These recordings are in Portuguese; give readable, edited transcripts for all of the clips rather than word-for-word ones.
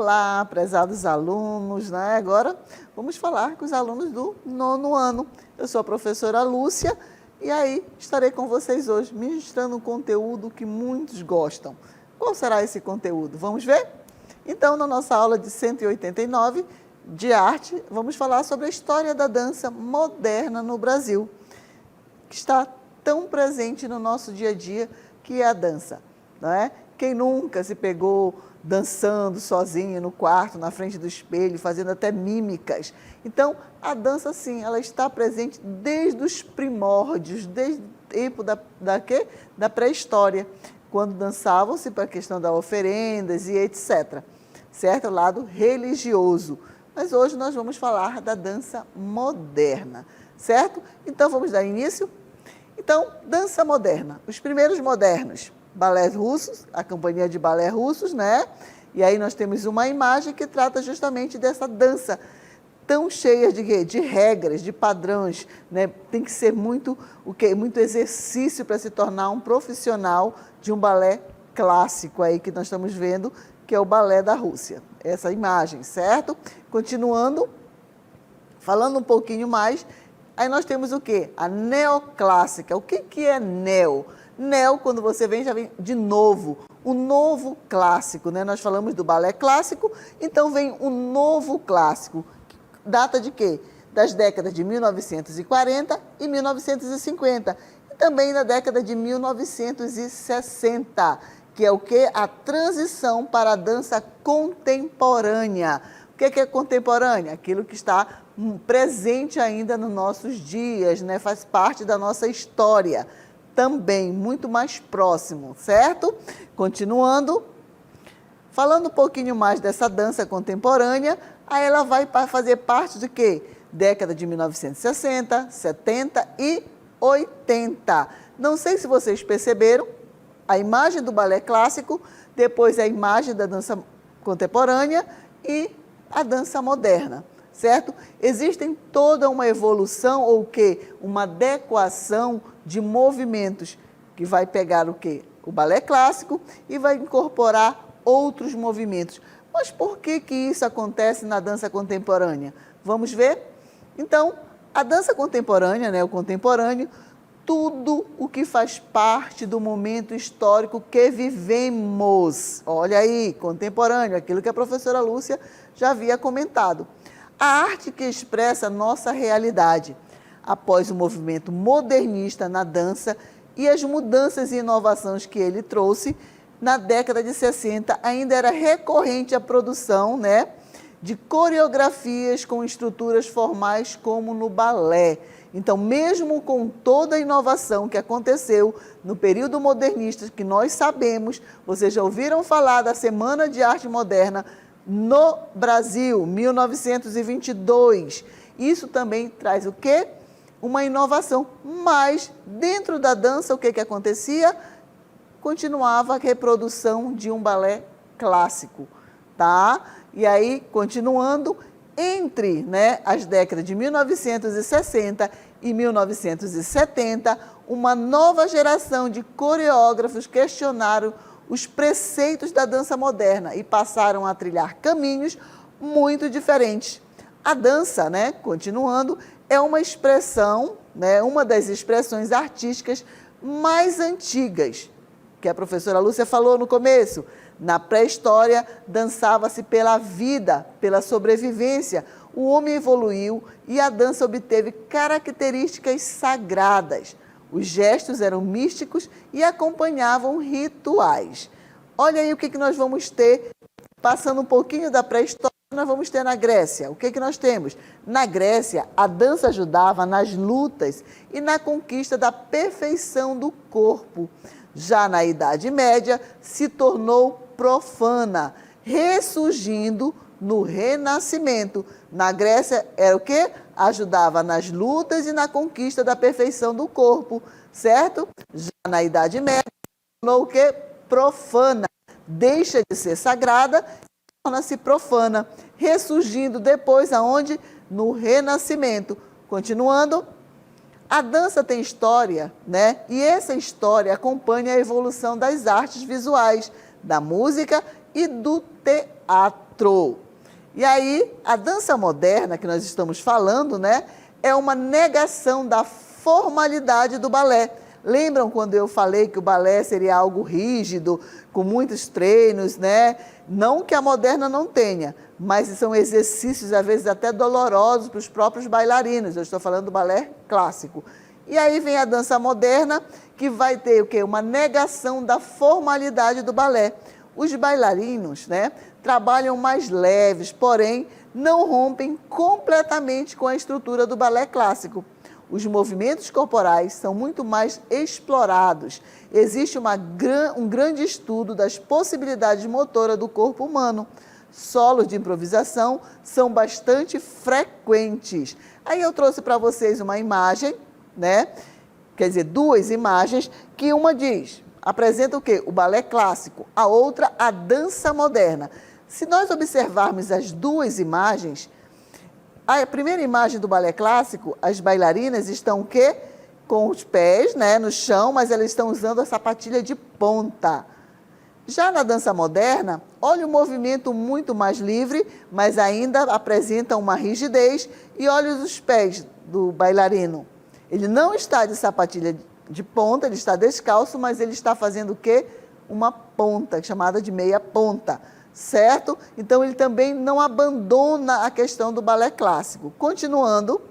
Olá, prezados alunos, né? Agora vamos falar com os alunos do 9º ano. Eu sou a professora Lúcia e aí estarei com vocês hoje ministrando um conteúdo que muitos gostam. Qual será esse conteúdo? Vamos ver? Então, na nossa aula de 189 de arte, vamos falar sobre a história da dança moderna no Brasil, que está tão presente no nosso dia a dia, que é a dança, não é? Quem nunca se pegou dançando sozinho no quarto, na frente do espelho, fazendo até mímicas? Então, a dança, sim, ela está presente desde os primórdios, desde o tempo da pré-história, quando dançavam-se para a questão das oferendas e etc. Certo? O lado religioso. Mas hoje nós vamos falar da dança moderna, certo? Então, vamos dar início? Então, dança moderna. Os primeiros modernos, balés russos, a companhia de balé russos, né? E aí nós temos uma imagem que trata justamente dessa dança tão cheia de regras, de padrões, né? Tem que ser muito exercício para se tornar um profissional de um balé clássico aí que nós estamos vendo, que é o balé da Rússia. Essa imagem, certo? Continuando, falando um pouquinho mais, aí nós temos o quê? A neoclássica. O que é neo? Neo, quando você vem, já vem de novo, o novo clássico, né? Nós falamos do balé clássico, então vem o novo clássico. Data de quê? Das décadas de 1940 e 1950. E também da década de 1960, que é o quê? A transição para a dança contemporânea. O que é contemporânea? Aquilo que está presente ainda nos nossos dias, né? Faz parte da nossa história. Também muito mais próximo, certo? Continuando, falando um pouquinho mais dessa dança contemporânea, aí ela vai fazer parte de quê? Década de 1960, 70 e 80. Não sei se vocês perceberam, a imagem do balé clássico, depois a imagem da dança contemporânea e a dança moderna, certo? Existem toda uma evolução ou o quê? Uma adequação de movimentos que vai pegar o quê? O balé clássico e vai incorporar outros movimentos. Mas por que isso acontece na dança contemporânea? Vamos ver? Então, a dança contemporânea, né, o contemporâneo, tudo o que faz parte do momento histórico que vivemos. Olha aí, contemporâneo, aquilo que a professora Lúcia já havia comentado. A arte que expressa a nossa realidade, após o movimento modernista na dança e as mudanças e inovações que ele trouxe, na década de 60 ainda era recorrente a produção, né, de coreografias com estruturas formais como no balé. Então, mesmo com toda a inovação que aconteceu no período modernista, que nós sabemos, vocês já ouviram falar da Semana de Arte Moderna no Brasil, 1922. Isso também traz o quê? Uma inovação. Mas, dentro da dança, o que acontecia? Continuava a reprodução de um balé clássico, tá? E aí, continuando, entre, né, as décadas de 1960 e 1970, uma nova geração de coreógrafos questionaram os preceitos da dança moderna e passaram a trilhar caminhos muito diferentes. A dança, né, continuando, é uma expressão, né, uma das expressões artísticas mais antigas, que a professora Lúcia falou no começo. Na pré-história, dançava-se pela vida, pela sobrevivência. O homem evoluiu e a dança obteve características sagradas. Os gestos eram místicos e acompanhavam rituais. Olha aí o que nós vamos ter, passando um pouquinho da pré-história, nós vamos ter na Grécia. O que nós temos? Na Grécia, a dança ajudava nas lutas e na conquista da perfeição do corpo. Já na Idade Média, se tornou profana, ressurgindo no Renascimento. Na Grécia, era o quê? Ajudava nas lutas e na conquista da perfeição do corpo, certo? Já na Idade Média, se tornou o quê? Profana. Deixa de ser sagrada e torna-se profana, ressurgindo depois aonde? No Renascimento. Continuando, a dança tem história, né? E essa história acompanha a evolução das artes visuais, da música e do teatro. teatro. E aí, a dança moderna que nós estamos falando, né, é uma negação da formalidade do balé. Lembram quando eu falei que o balé seria algo rígido, com muitos treinos, né? Não que a moderna não tenha, mas são exercícios, às vezes, até dolorosos para os próprios bailarinos. Eu estou falando do balé clássico. E aí vem a dança moderna, que vai ter o quê? Uma negação da formalidade do balé. Os bailarinos, né, trabalham mais leves, porém, não rompem completamente com a estrutura do balé clássico. Os movimentos corporais são muito mais explorados. Existe um grande estudo das possibilidades motoras do corpo humano. Solos de improvisação são bastante frequentes. Aí eu trouxe para vocês uma imagem, né? Quer dizer, duas imagens, que uma apresenta o quê? O balé clássico, a outra, a dança moderna. Se nós observarmos as duas imagens, a primeira imagem do balé clássico, as bailarinas estão o quê? Com os pés, né, no chão, mas elas estão usando a sapatilha de ponta. Já na dança moderna, olha o movimento muito mais livre, mas ainda apresenta uma rigidez, e olha os pés do bailarino. Ele não está de sapatilha de ponta, ele está descalço, mas ele está fazendo o quê? Uma ponta, chamada de meia ponta. Certo? Então, ele também não abandona a questão do balé clássico. Continuando,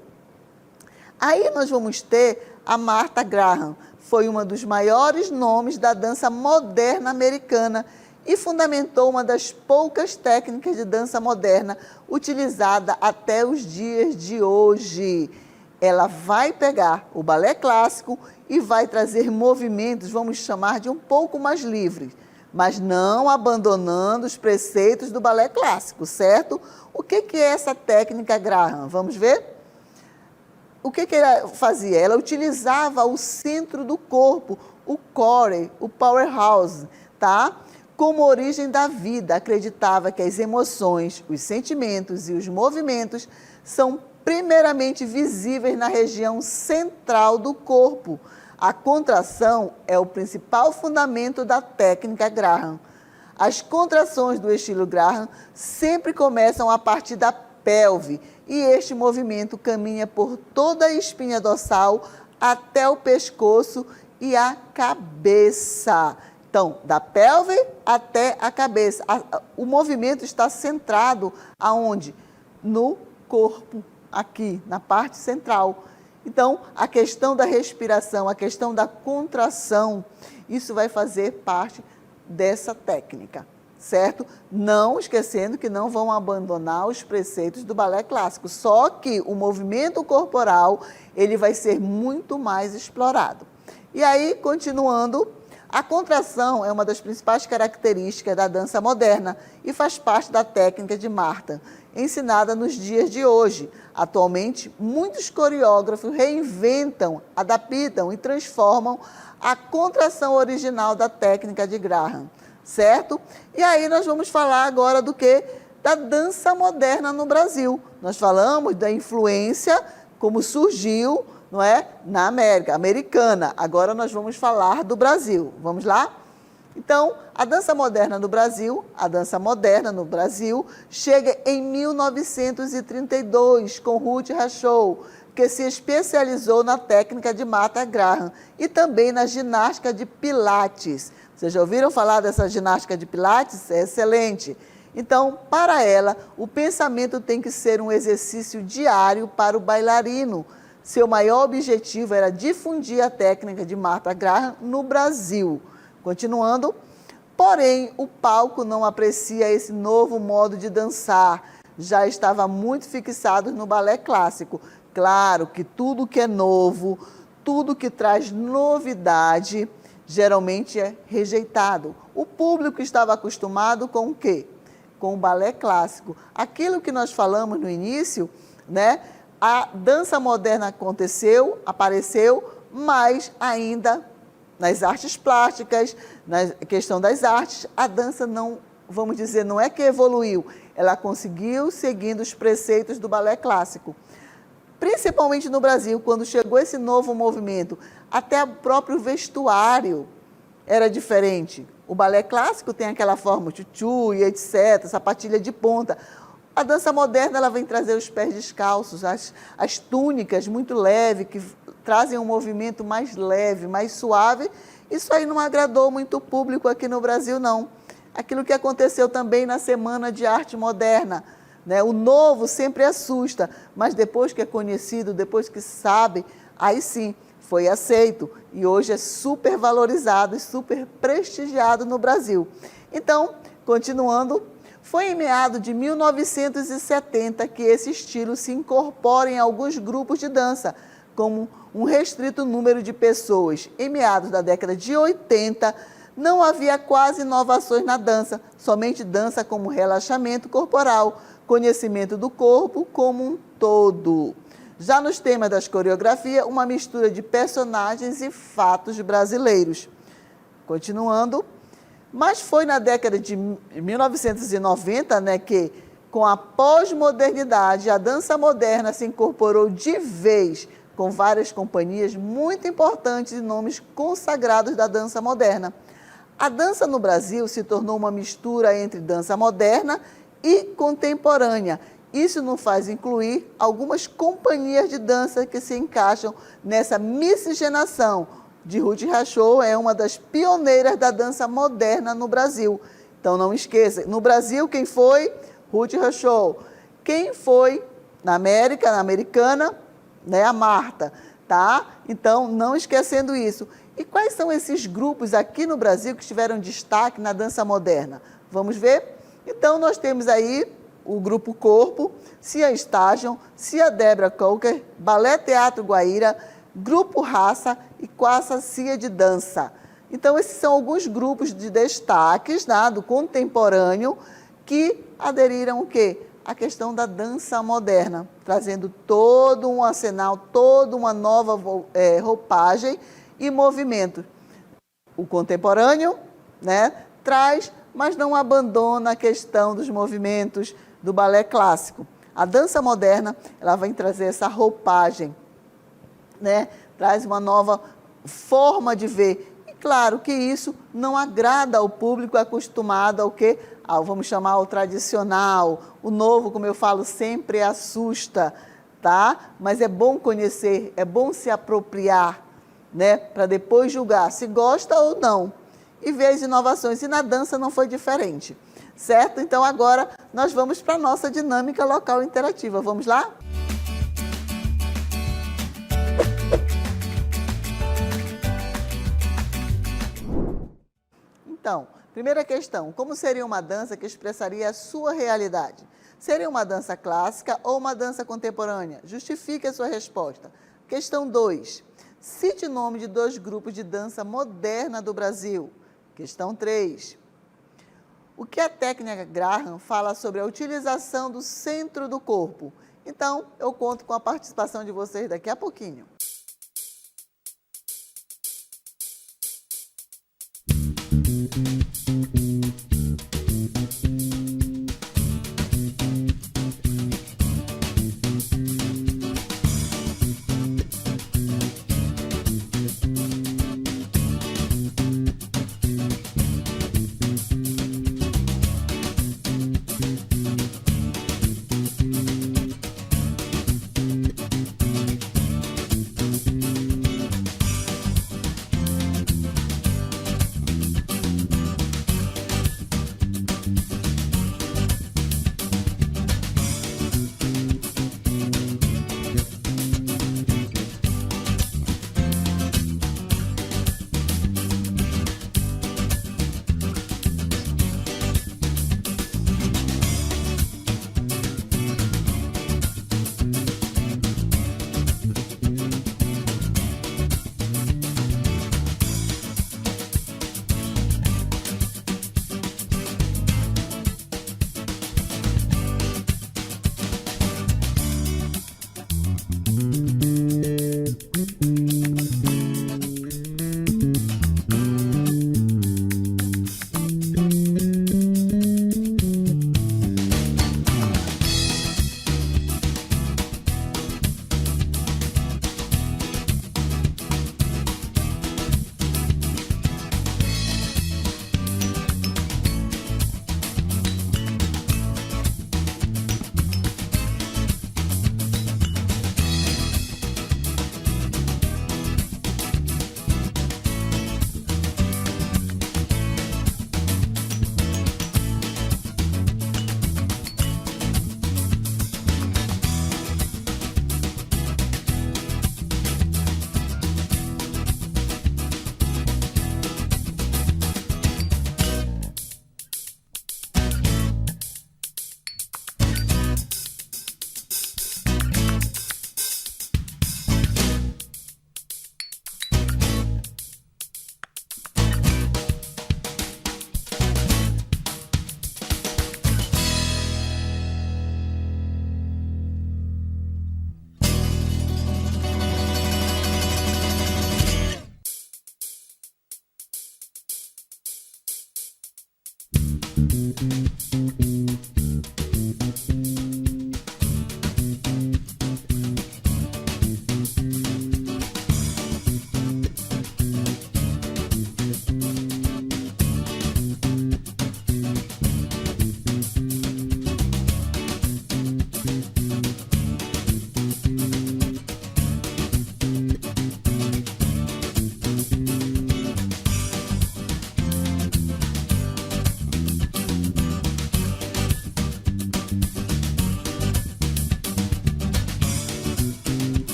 aí nós vamos ter a Martha Graham. Foi uma dos maiores nomes da dança moderna americana e fundamentou uma das poucas técnicas de dança moderna utilizada até os dias de hoje. Ela vai pegar o balé clássico e vai trazer movimentos, vamos chamar de um pouco mais livres, mas não abandonando os preceitos do balé clássico, certo? O que é essa técnica Graham? Vamos ver? O que ela fazia? Ela utilizava o centro do corpo, o core, o powerhouse, tá? Como origem da vida. Acreditava que as emoções, os sentimentos e os movimentos são primeiramente visíveis na região central do corpo. A contração é o principal fundamento da técnica Graham. As contrações do estilo Graham sempre começam a partir da pelve, e este movimento caminha por toda a espinha dorsal até o pescoço e a cabeça. Então, da pelve até a cabeça. O movimento está centrado aonde? No corpo, aqui, na parte central. Então, a questão da respiração, a questão da contração, isso vai fazer parte dessa técnica, certo? Não esquecendo que não vão abandonar os preceitos do balé clássico, só que o movimento corporal, ele vai ser muito mais explorado. E aí, continuando, a contração é uma das principais características da dança moderna e faz parte da técnica de Martha, ensinada nos dias de hoje. Atualmente, muitos coreógrafos reinventam, adaptam e transformam a contração original da técnica de Graham, certo? E aí nós vamos falar agora do que? Da dança moderna no Brasil. Nós falamos da influência, como surgiu, não é? Na América, americana. Agora nós vamos falar do Brasil. Vamos lá? Então, a dança moderna no Brasil chega em 1932 com Ruth Rachou, que se especializou na técnica de Martha Graham e também na ginástica de Pilates. Vocês já ouviram falar dessa ginástica de Pilates? É excelente. Então, para ela, o pensamento tem que ser um exercício diário para o bailarino. Seu maior objetivo era difundir a técnica de Martha Graham no Brasil. Continuando, porém, o palco não aprecia esse novo modo de dançar. Já estava muito fixado no balé clássico. Claro que tudo que é novo, tudo que traz novidade, geralmente é rejeitado. O público estava acostumado com o quê? Com o balé clássico. Aquilo que nós falamos no início, né? A dança moderna apareceu, mas ainda nas artes plásticas, na questão das artes, a dança não, vamos dizer, não é que evoluiu, ela conseguiu seguindo os preceitos do balé clássico. Principalmente no Brasil, quando chegou esse novo movimento, até o próprio vestuário era diferente. O balé clássico tem aquela forma tchutchu e etc., sapatilha de ponta. A dança moderna ela vem trazer os pés descalços, as túnicas muito leves, que trazem um movimento mais leve, mais suave. Isso aí não agradou muito o público aqui no Brasil, não. Aquilo que aconteceu também na Semana de Arte Moderna, né? O novo sempre assusta, mas depois que é conhecido, depois que sabe, aí sim, foi aceito e hoje é super valorizado e super prestigiado no Brasil. Então, continuando, foi em meados de 1970 que esse estilo se incorpora em alguns grupos de dança, como um restrito número de pessoas. Em meados da década de 80, não havia quase inovações na dança, somente dança como relaxamento corporal, conhecimento do corpo como um todo. Já nos temas das coreografias, uma mistura de personagens e fatos brasileiros. Continuando, mas foi na década de 1990, né, que, com a pós-modernidade, a dança moderna se incorporou de vez, com várias companhias muito importantes e nomes consagrados da dança moderna. A dança no Brasil se tornou uma mistura entre dança moderna e contemporânea. Isso nos faz incluir algumas companhias de dança que se encaixam nessa miscigenação. De Ruth Rachou é uma das pioneiras da dança moderna no Brasil. Então não esqueça, no Brasil quem foi? Ruth Rachou. Quem foi na América, na americana, né? A Marta, tá? Então não esquecendo isso. E quais são esses grupos aqui no Brasil que tiveram destaque na dança moderna? Vamos ver? Então nós temos aí o Grupo Corpo, Cia Station, Cia Débora Coker, Balé Teatro Guaíra, Grupo Raça e Quassa Cia de Dança. Então, esses são alguns grupos de destaques, né, do contemporâneo que aderiram o quê? A questão da dança moderna, trazendo todo um arsenal, toda uma nova roupagem e movimento. O contemporâneo, né, traz, mas não abandona a questão dos movimentos do balé clássico. A dança moderna, ela vai trazer essa roupagem, né? Traz uma nova forma de ver. E claro que isso não agrada ao público acostumado ao que, vamos chamar ao tradicional. O novo, como eu falo, sempre assusta, tá? Mas é bom conhecer, é bom se apropriar, né? Para depois julgar se gosta ou não. E ver as inovações. E na dança não foi diferente. Certo? Então, agora nós vamos para a nossa dinâmica local interativa. Vamos lá? Então, primeira questão. Como seria uma dança que expressaria a sua realidade? Seria uma dança clássica ou uma dança contemporânea? Justifique a sua resposta. Questão 2. Cite o nome de 2 grupos de dança moderna do Brasil. Questão 3. O que a técnica Graham fala sobre a utilização do centro do corpo? Então, eu conto com a participação de vocês daqui a pouquinho.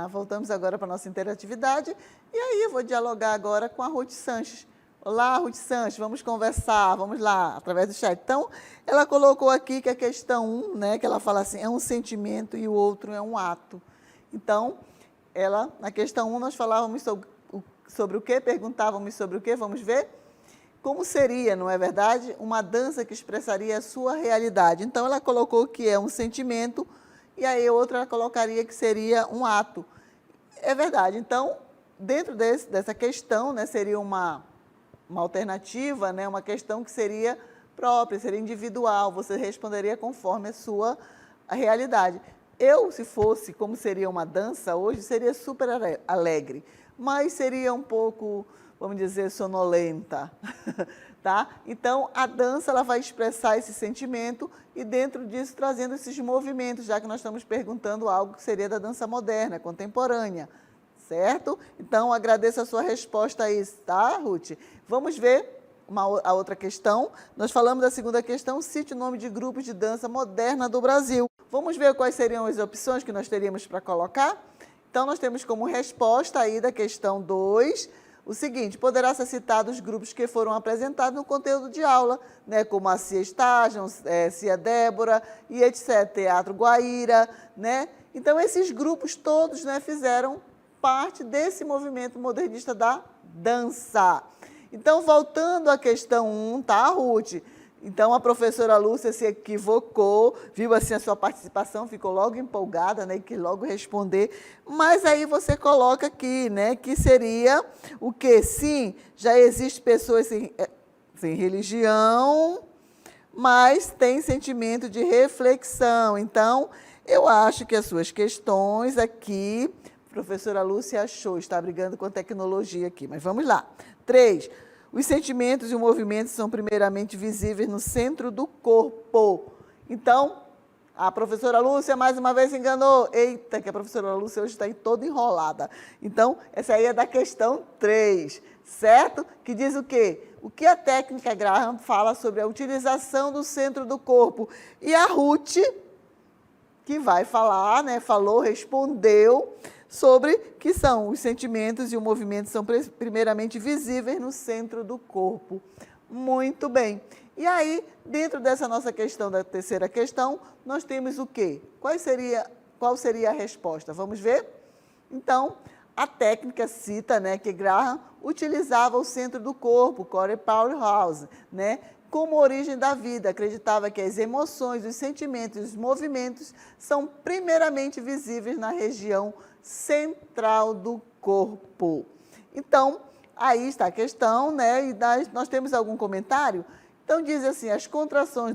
Voltamos agora para a nossa interatividade. E aí eu vou dialogar agora com a Ruth Sanches. Olá, Ruth Sanches, vamos conversar, vamos lá, através do chat. Então, ela colocou aqui que a questão 1, né, que ela fala assim, é um sentimento e o outro é um ato. Então, na questão 1, nós falávamos sobre o quê? Perguntávamos sobre o quê? Vamos ver? Como seria, não é verdade, uma dança que expressaria a sua realidade. Então, ela colocou que é um sentimento e aí outra ela colocaria que seria um ato. É verdade. Então, dentro dessa questão, né, seria uma alternativa, né, uma questão que seria própria, seria individual, você responderia conforme a sua realidade. Eu, se fosse como seria uma dança hoje, seria super alegre, mas seria um pouco, vamos dizer, sonolenta, tá? Então, a dança ela vai expressar esse sentimento e dentro disso trazendo esses movimentos, já que nós estamos perguntando algo que seria da dança moderna, contemporânea, certo? Então, agradeço a sua resposta a isso, tá, Ruth? Vamos ver a outra questão. Nós falamos da segunda questão, cite o nome de grupos de dança moderna do Brasil. Vamos ver quais seriam as opções que nós teríamos para colocar? Então, nós temos como resposta aí da questão 2, o seguinte, poderá ser citado os grupos que foram apresentados no conteúdo de aula, né, como a Cia Estágio, Cia Débora e etc., Teatro Guaíra, né? Então, esses grupos todos, né, fizeram parte desse movimento modernista da dança. Então, voltando à questão 1, tá, Ruth? Então, a professora Lúcia se equivocou, viu assim a sua participação, ficou logo empolgada, né, que logo responder. Mas aí você coloca aqui, né, que seria o quê? Sim, já existem pessoas sem religião, mas tem sentimento de reflexão. Então, eu acho que as suas questões aqui, a professora Lúcia achou, está brigando com a tecnologia aqui, mas vamos lá. 3. Os sentimentos e o movimento são primeiramente visíveis no centro do corpo. Então, a professora Lúcia mais uma vez enganou. Eita, que a professora Lúcia hoje está aí toda enrolada. Então, essa aí é da questão 3, certo? Que diz o quê? O que a técnica Graham fala sobre a utilização do centro do corpo. E a Ruth, que vai falar, né, falou, respondeu sobre que são os sentimentos e o movimento são primeiramente visíveis no centro do corpo. Muito bem. E aí, dentro dessa nossa questão, da terceira questão, nós temos o quê? Qual seria a resposta? Vamos ver? Então, a técnica cita, né, que Graham utilizava o centro do corpo, Core Powerhouse, né, como origem da vida. Acreditava que as emoções, os sentimentos e os movimentos são primeiramente visíveis na região central do corpo. Então, aí está a questão, né? E nós temos algum comentário? Então, diz assim, as contrações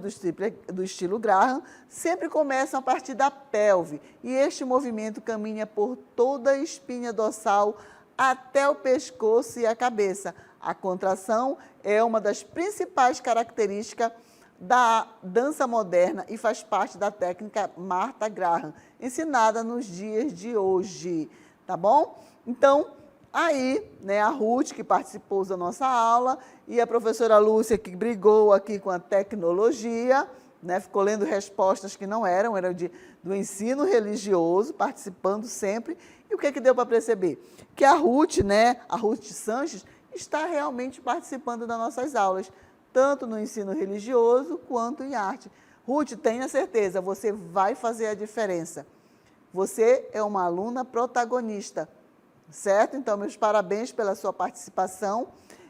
do estilo Graham sempre começam a partir da pelve, e este movimento caminha por toda a espinha dorsal até o pescoço e a cabeça. A contração é uma das principais características da dança moderna e faz parte da técnica Martha Graham, ensinada nos dias de hoje, tá bom? Então, aí, né, a Ruth, que participou da nossa aula, e a professora Lúcia, que brigou aqui com a tecnologia, né, ficou lendo respostas que não eram do ensino religioso, participando sempre. E o que deu para perceber? Que a Ruth, né, a Ruth Sanches, está realmente participando das nossas aulas, tanto no ensino religioso quanto em arte. Ruth, tenha certeza, você vai fazer a diferença. Você é uma aluna protagonista, certo? Então, meus parabéns pela sua participação.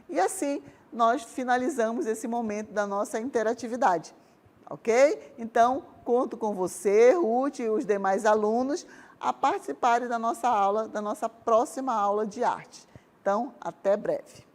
E assim, nós finalizamos esse momento da nossa interatividade, ok? Então, conto com você, Ruth, e os demais alunos a participarem da nossa aula, da nossa próxima aula de arte. Então, até breve.